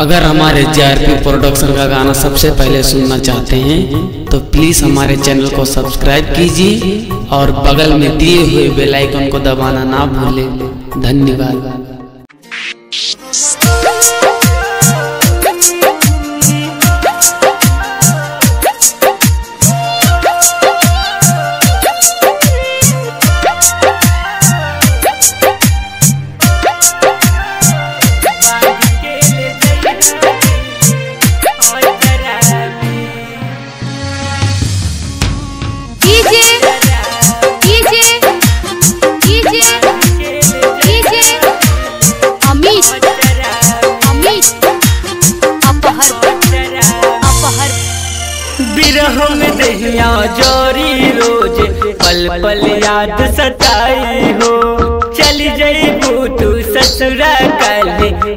अगर हमारे JRP production का गाना सबसे पहले सुनना चाहते हैं तो प्लीज़ हमारे चैनल को सब्सक्राइब कीजिए और बगल में दिए हुए बेल आइकन को दबाना ना भूलें। धन्यवाद। बिरह में दहिया जोरी रोज पल पल याद सताई हो। चली जईबू तू ससुरा कल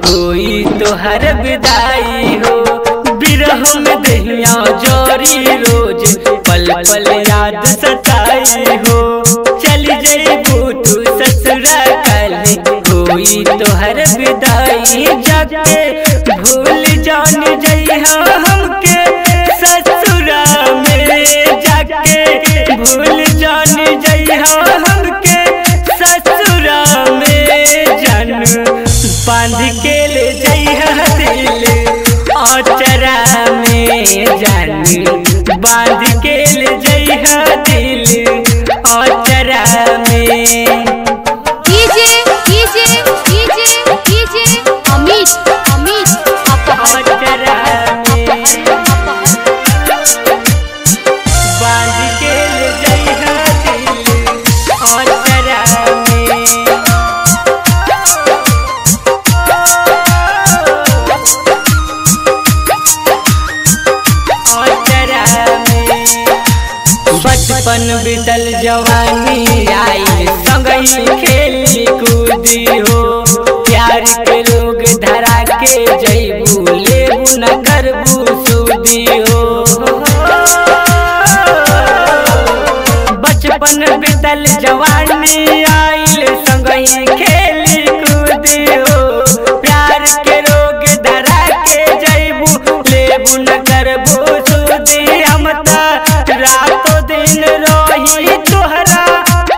कोई तो हर विदाई हो। बिरह में दहिया जोरी रोज पल पल याद सताई हो। चली जईबू तू ससुरा कल कोई तो हर विदाई। जाके भूल जान जइहा हमके ससुरा में, जाके भूल जान जइहा हमके ससुरा में। जन बांध के ले जइहा दिल आचरा में, जन बांध के ले जइहा दिल आचरा में। बचपन बीतल जवानी आई संगही खेली कूदी हो। प्यार के लोग धरा के जईबू लेबू न करबू सूदी हो। बचपन बीतल जवानी आई संगही खेली कूदी हो। प्यार के लोग धरा के जईबू लेबू न करबू सूदी। हम रातों दिन रोही तोहरा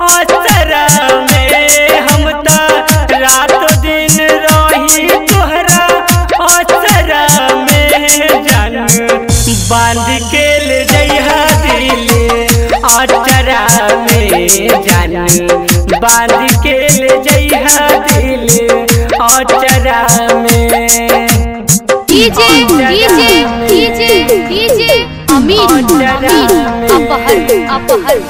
आसरा में, हम रातों दिन रोही तोहरा आसरा में। जन बांध के ले जइहा दिल आचरा में, जन बांध के ले जइहा दिल आचरा में। अमीर अपहर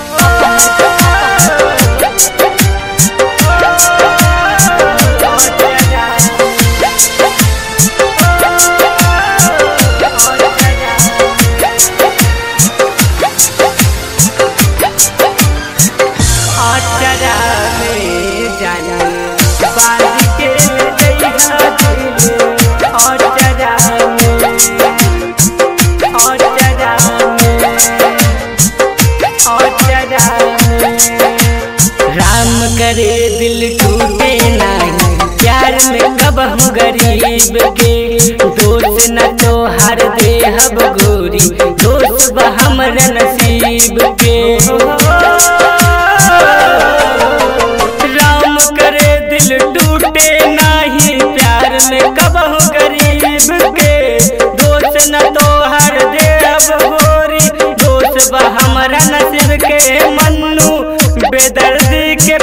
करे दिल टूटे नहीं प्यार में कबहू गरीब के। दोस्त न तो हर देहब गोरी, दोस्त हमर नसीब के। राम करे दिल टूटे नहीं प्यार में कबहू गरीब के। दोस्त न तो हर देहब गोरी, दोस्त हमर नसीब के। मन्नू बेदर्दी के